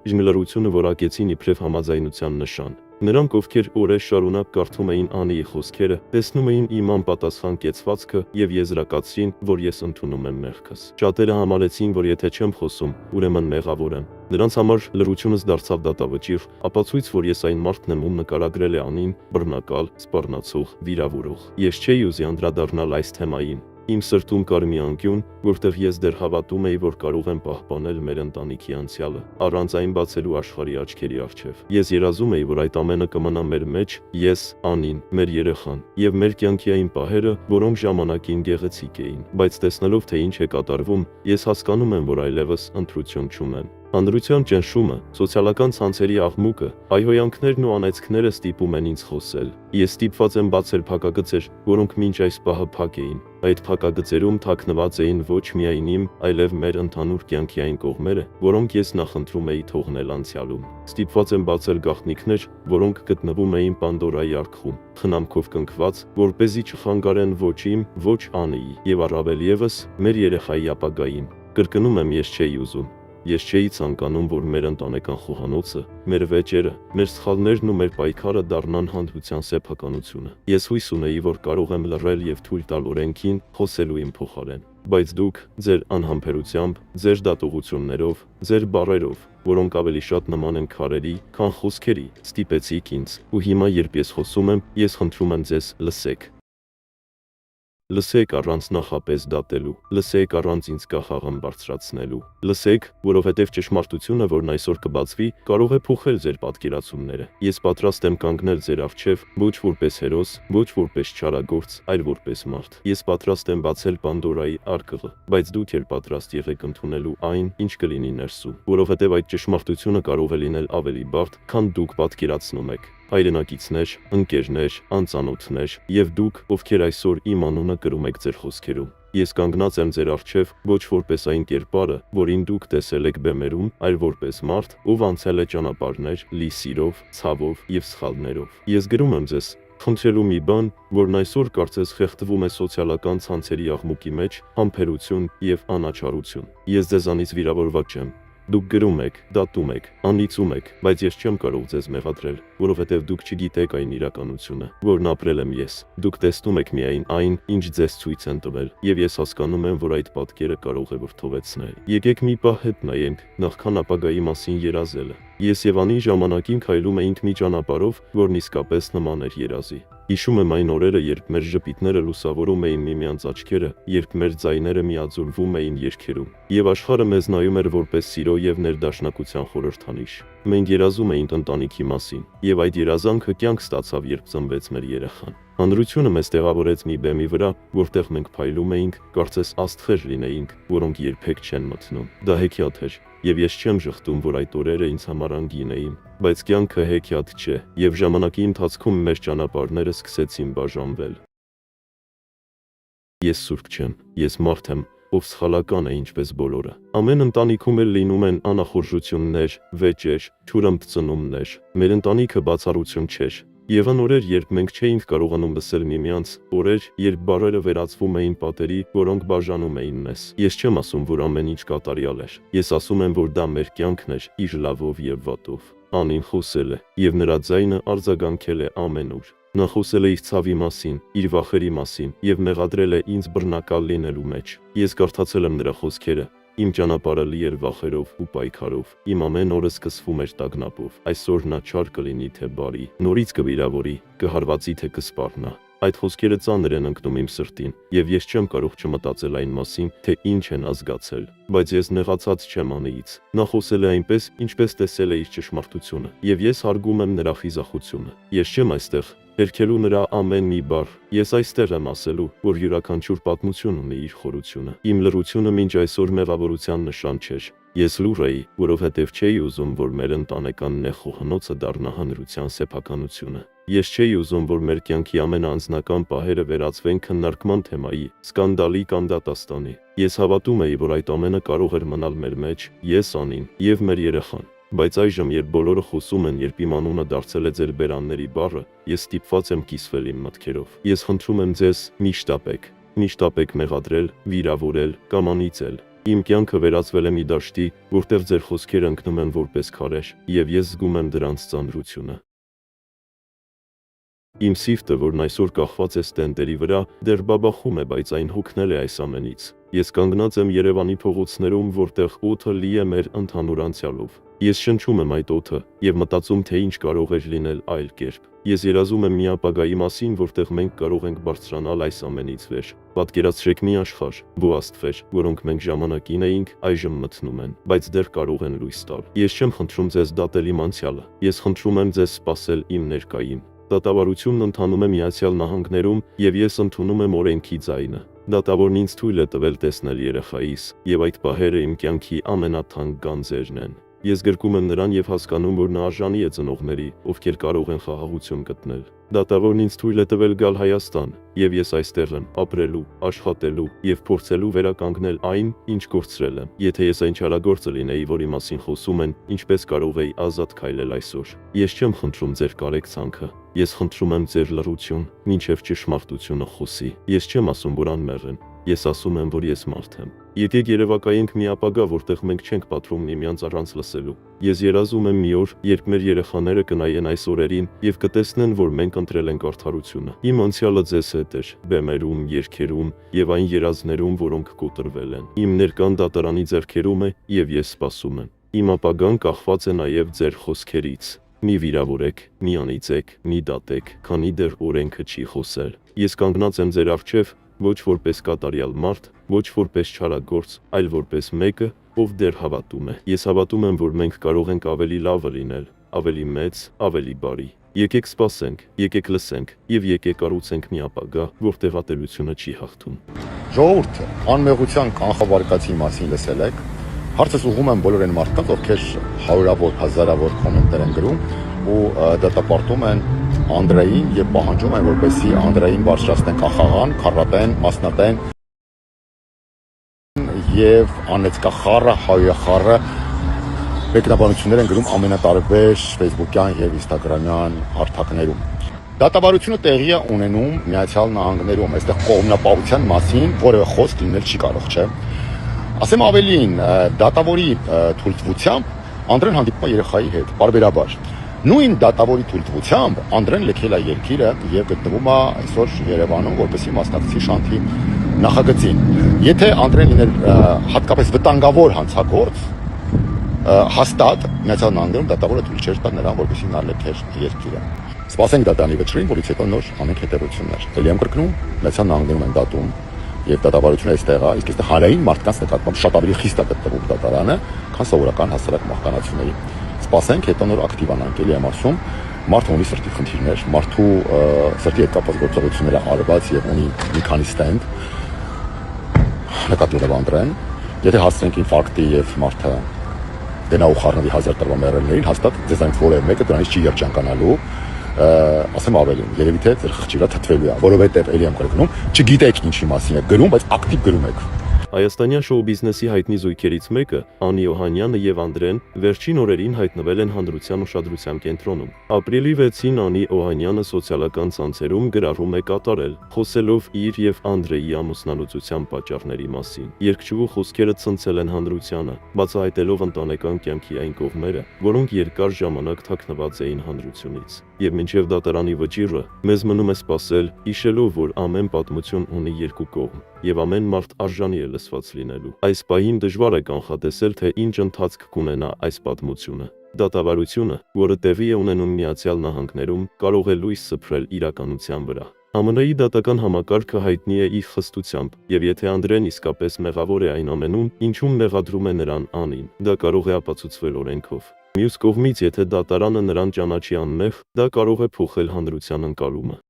Իմ լռությունը որակեցին իբրև համաձայնության նշան։ Նրանք, ովքեր օրեր շարունակ կարդում էին Անիի խոսքերը, տեսնում էին իմ անպատասխան կեցվածքը եւ եզրակացրին, որ ես ընդունում եմ մեղքս։ Շատերը համարեցին, որ եթե չեմ խոսում, ուրեմն մեղավոր եմ։ Նրանց համար լռությունս դարձավ դատավճիռ, ապացույց, որ ես այն մարդն եմ, ում նկարագրել է Անին, բռնակալ, սպառնացող, վիրավորող։ Ես չէի ուզի անդրադառնալ այս թեմային։ Իմ սրտում կար մի անկյուն, որտեղ ես դեռ հավատում էի, որ կարող եմ պահպանել մեր ընտանիքի անցյալը, առանց այն բացելու աշխարհի աչքերի առջև։ Ես երազում էի, որ այդ ամենը կմնա մեր մեջ, ես, Անին, մեր երեխան, եւ մեր կյանքի այն պահերը, որոնք ժամանակին գեղեցիկ էին։ Բայց տեսնելով, թե ինչ է կատարվում, ես հասկանում եմ, որ այլևս ընտրություն չունեմ։ Հանրության ճնշումը, սոցիալական ցանցերի աղմուկը, հայհոյանքներն ու անեծքները ստիպում են ինձ խոսել։ Ես ստիպված եմ բացել փակագծեր, որոնք մինչ այս պահը փակ էին։ Այդ փակագծերում թաքնված էին ոչ միայն իմ, այլև մեր ընդհանուր կյանքի այն կողմերը, որոնք ես նախընտրում էի թողնել անցյալում։ Ստիպված եմ բացել գաղտնիքներ, որոնք գտնվում էին Պանդորայի արքխում, խնամքով կնքված, որպեսզի չխանգարեն ոչ իմ, ոչ Անիի, եւ առավել եւս մեր երեխայի ապագային։ Կրկնում եմ, ես չէի ուզում։ Ես չէի ցանկանում, որ մեր ընտանեկան խոհանոցը, մեր վեճերը, մեր սխալներն ու մեր պայքարը դառնան հանդության սեփականությունը։ Ես հույս ունեի, որ կարող եմ լռել եւ թույլ տալ օրենքին խոսելու իմ փոխարեն։ Բայց դուք, ձեր անհամբերությամբ, ձեր դատողություններով, ձեր բառերով, որոնք ավելի շատ նման են քարերի, քան խոսքերի, ստիպեցիք ինձ։ Ու հիմա, երբ ես խոսում եմ, ես խնդրում եմ ձեզ, լսեք։ Լսեք առանց նախապես դատելու, լսեք առանց ինձ կախաղն բարձրացնելու։ Լսեք, որովհետև ճշմարտությունը, որն այսօր կբացվի, կարող է փոխել ձեր պատկերացումները։ Ես պատրաստ եմ կանգնել ձեր առջև, ոչ որպես հերոս, ոչ որպես չարագործ, այլ որպես մարդ։ Ես պատրաստ եմ բացել Պանդորայի արկղը, բայց դուք եք պատրաստ եղեք ընդունելու այն, ինչ կլինի ներսում, որովհետև այդ ճշմարտությունը կարող է լինել ավելի բարդ, քան դուք պատկերացնում եք։ Հայրենակիցներ, ընկերներ, անծանոթներ եւ դուք, ովքեր այսօր իմ անունը կրում եք ձեր խոսքերում։ Ես կանգնած եմ ձեր առջև ոչ որպես այն կերպարը, որին դուք տեսել եք բեմերում, այլ որպես մարդ, ով անցել է ճանապարհներ լի սիրով, ցավով եւ սխալներով։ Ես գրում եմ ձեզ խնդրելու մի բան, որն այսօր կարծես խեղդվում է սոցիալական ցանցերի աղմուկի մեջ, համբերություն եւ անաչառություն։ Ես ձեզանից վիրավորված չեմ։ Դուք գրում եք, դատում եք, անիծում եք, բայց ես չեմ կարող ձեզ մեղադրել, որովհետև դուք չգիտեք այն իրականությունը, որն ապրել եմ ես։ Դուք տեսնում եք միայն այն, ինչ ձեզ ցույց են տվել, եւ ես հասկանում եմ, որ այդ պատկերը կարող է վրդովեցնել։ Եկեք մի պահ հետ նայենք, նախքան ապագայի մասին երազելը։ Ես եւ Անի ժամանակին քայլում էինք մի ճանապարհով, որն իսկապես նման էր երազի։ Հիշում եմ այն օրերը, երբ մեր ժպիտները լուսավորում էին միմյանց աչքերը, երբ մեր ձայները միաձուլվում էին երգերում, եւ աշխարհը մեզ նայում էր որպես սիրո եւ ներդաշնակության խորհրդանիշ։ Մենք երազում էինք ընտանիքի մասին, եւ այդ երազանքը կյանք ստացավ, երբ ծնվեց մեր երեխան։ Հանրությունը մեզ տեղավորեց մի բեմի վրա, որտեղ մենք փայլում էինք, կարծես աստղեր լինեինք, որոնք երբեք չեն մթնում։ Դա հեքիաթ էր, եւ ես չեմ ժխտում, որ այդ օրերը ինձ համար անգին էին, բայց կյանքը հեքիաթ չէ, եւ ժամանակի ընթացքում մեր ճանապարհները սկսեցին բաժանվել։ Ես սուրբ չեմ, ես մարդ եմ, ով սխալական է ինչպես բոլորը։ Ամեն ընտանիքում էլ լինում են անախորժություններ, վեճեր, թյուրըմտ ծնումներ։ Մեր ընտանիքը բացառություն չէր։ Եղան օրեր, երբ մենք չէինք կարողանում լսել միմյանց, օրեր, երբ բառերը վերածվում էին պատերի, որոնք բաժանում էին մեզ։ Ես չեմ ասում, որ ամեն ինչ կատարյալ էր։ Ես ասում եմ, որ դա մեր կյանքն էր, իր լավով եւ վատով։ Անին խոսել է, եւ նրա ձայնը արձագանքել է ամենուր։ Նա խոսել է իր ցավի մասին, իր վախերի մասին եւ մեղադրել է ինձ բռնակալ լինելու մեջ։ Ես կարդացել եմ նրա խոսքերը։ Իմ ճանապարհը լի էր վախերով ու պայքարով։ Իմ ամեն օրը սկսվում էր տագնապով։ Այսօր նա չար կլինի թե բարի, նորից կվիրավորի, կհարվածի թե կսպառնա։ Այդ խոսքերը ծանր են ընկնում իմ սրտին, եւ ես չեմ կարող չմտածել այն մասին, թե ինչ են ազգացել։ Բայց ես նեղացած չեմ Անիից։ Նա խոսել է այնպես, ինչպես տեսել է իր ճշմարտությունը, եւ ես հարգում եմ նրա խիզախությունը։ Ես չեմ այստեղ հերքելու նրա ամեն մի բառ։ Ես այստեղ եմ ասելու, որ յուրաքանչյուր պատմություն ունի իր խորությունը։ Իմ լռությունը մինչ այսօր մեղավորության նշան չէր։ Ես լուռ էի, որովհետև չէի ուզում, որ մեր ընտանեկան նեղ խոհանոցը դառնա հանրության սեփականությունը։ Ես չէի ուզում, որ մեր կյանքի ամենաանձնական պահերը վերածվեն քննարկման թեմայի, սկանդալի կամ դատաստանի։ Ես հավատում էի, որ այդ ամենը կարող էր մնալ մեր մեջ, ես Անին եւ մեր երեխան։ Բայց այժմ, երբ բոլորը խոսում են, երբ իմ անունը դարձել է ձեր բերանների բառը, ես ստիպված եմ կիսվել իմ մտքերով։ Ես խնդրում եմ ձեզ, մի շտապեք մեղադրել, վիրավորել կամ անիծել։ Իմ կյանքը վերածվել է մի դաշտի, որտեղ ձեր խոսքերը ընկնում են որպես քարեր, եւ ես զգում եմ դրանց ծանրությունը։ Իմ սիրտը, որն այսօր կախված է ստենտերի վրա, դեռ բաբախում է, բայց այն հոգնել է այս ամենից։ Ես կանգնած եմ Երևանի փողոցներում, որտեղ օդը լի է մեր ընդհանուր անցյալով։ Ես շնչում եմ այդ օդը եւ մտածում, թե ինչ կարող էր լինել այլ կերպ։ Ես երազում եմ մի ապագայի մասին, որտեղ մենք կարող ենք բարձրանալ այս ամենից վեր։ Պատկերացրեք մի աշխարհ, բուաստվեր, որոնք մենք ժամանակին էինք, այժմ մթնում են, բայց դեռ կարող են լույս տալ։ Ես չեմ խնդրում ձեզ դատել իմ անցյալը, ես խնդրում եմ ձեզ սպասել իմ ներկային։ Դատավարությունն ընթանում է Միացյալ Նահանգներում, եւ ես ընդունում եմ օրենքի ձայնը։ Դատավորն ինձ թույլ է տվել տեսնել երեխայիս, եւ այդ պահերը իմ կյանքի ամենաթանկ գանձերն են։ Ես գրկում եմ նրան եւ հասկանում, որ նա արժանի է ծնողների, ովքեր կարող են խաղաղություն գտնել։ Դատավորն ինձ թույլ է տվել գալ Հայաստան, եւ ես այստեղ եմ, ապրելու, աշխատելու եւ փորձելու վերականգնել այն, ինչ կորցրել եմ։ Եթե ես այն չարագործը լինեի, որի մասին խոսում են, ինչպես կարող էի ազատ քայլել այսօր։ Ես չեմ խնդրում ձեր կարեկցանքը, ես խնդրում եմ ձեր լռություն, մինչև ճշմարտությունը խոսի։ Ես չեմ ասում, որ անմեղ եմ, ես ասում եմ, որ ես մարդ եմ։ Եկեք երևակայենք մի ապագա, որտեղ մենք չենք պատրում միմյանց առանց լսելու։ Ես երազում եմ մի օր, երբ մեր երեխաները կնայեն այս օրերին եւ կտեսնեն, որ մենք ընտրել ենք արդարությունը։ Իմ անցյալը ձեզ հետ էր, բեմերում, երգերում եւ այն երազներում, որոնք կոտրվել են։ Իմ ներկան դատարանի ձեռքերում է եւ ես սպասում եմ։ Իմ ապագան կախված է նաեւ ձեր խոսքերից։ Մի վիրավորեք, մի անիծեք, մի դատեք, քանի դեռ օրենքը չի խոսել։ Ես կանգնած եմ ձեր առջև, ոչ որպես կատարյալ մարդ, ոչ որպես չարագործ, այլ որպես մեկը, ով դեռ հավատում է։ Ես հավատում եմ, որ մենք կարող ենք ավելի լավը լինել, ավելի մեծ, ավելի բարի։ Եկեք սպասենք, եկեք լսենք եւ եկեք կառուցենք մի ապագա, որտեղ ատելությունը չի հաղթում։ Ժողովուրդ, անմեղության կանխավարկածի մասին լսել եք։ Հարցս ուղղում եմ բոլոր այն մարդկանց, ովքեր հարյուրավոր, հազարավոր կոմենտներ են գրում ու դատապարտում են Անդրեին եւ պահանջում են, որպեսզի Անդրեին բարձրացնեն կախաղան, քառատեն, մասնատեն եւ անեծկախառը, հայախառը մեկնաբանություններ են գրում ամենատարբեր Facebook-յան եւ Instagram-յան հարթակներում։ Դատավարությունը տեղի է ունենում Միացյալ Նահանգներում, այստեղ կողմնապահության մասին որևէ խոսք լինել չի կարող, չէ՞։ Ասեմ ավելին, դատավորի թույլտվությամբ Անդրեն հանդիպում է երեխայի հետ, բարբերաբար։ Նույն դատավորի թույլտվությամբ Անդրեն լքել է երկիրը եւ գտնվում է այսօր Երևանում, որպեսզի մասնակցի Շանթի նախագծին։ Եթե Անդրեն լիներ հատկապես վտանգավոր հանցագործ, հաստատ Միացյալ Նահանգներում դատավորը թույլ չէր տա նրան, որպեսզի նա լքեր երկիրը։ Սպասենք դատանի վճռին, որից հետո նոր անենք հետևություններ։ Ելի եմ կրկնում, Միացյալ Նահանգներում են դատում եւ դատավարությունը այստեղ է, իսկ այստեղ հանրային մարդկանց նկատմամբ շատ ավելի խիստ է գտնվում դատարանը, քան սովորական հասարակ մահկանացիների։ Սպասենք հետո նոր ակտիվանանք, ելի եմ ասում, մարդը ունի սրտի խնդիրներ, մարդու սրտի հետ կապված գործողությունները արված եւ ունի մի քանի ստենտ նկատելով Անդրեն, եթե հասցնենք ինֆարկտի եւ մարդը դենա ու խառնվի 1000 տարվա մեռելներին, հաստատ ձեզ այնց որևէ մեկը դրանից չի երջանկանալու, ասեմ ավելին, երևի թե ձեր խղճի վրա թթվելու է, որովհետեւ ելի եմ կրկնում, չգիտեք ինչի մասին է գրում, բայց ակտիվ գրում եք։ Հայաստանյան շոու բիզնեսի հայտնի զույգերից մեկը, Անի Օհանյանը եւ Անդրեն, վերջին օրերին հայտնվել են հանրության ուշադրության կենտրոնում։ Ապրիլի 6-ին Անի Օհանյանը սոցիալական ցանցերում գրառում է կատարել, խոսելով իր եւ Անդրեի ամուսնալուծության պատճառների մասին։ Երգչուհու խոսքերը ցնցել են հանրությանը, բացահայտելով ընտանեկան կյանքի այն կողմերը, որոնք երկար ժամանակ թաքնված էին հանրությունից։ Եվ մինչև դատարանի վճիռը մեզ մնում է սպասել, հիշելով, որ ամեն պատմություն ունի երկու կողմ, եւ ամեն մարդ արժանի է լսված լինելու։ Այս պահին դժվար է կանխատեսել, թե ինչ ընթացք կունենա այս պատմությունը։ Դատավարությունը, որը տեղի է ունենում Միացյալ Նահանգներում, կարող է լույս սփռել իրականության վրա։ ԱՄՆ-ի դատական համակարգը հայտնի է իր խստությամբ, եւ եթե Անդրեն իսկապես մեղավոր է այն ամենում, ինչում մեղադրում է նրան Անին, դա կարող է ապացուցվել օրենքով։ Մյուս կողմից, եթե դատարանը նրան ճանաչի անմեղ, դա կարող է փոխել հանրության ընկալումը։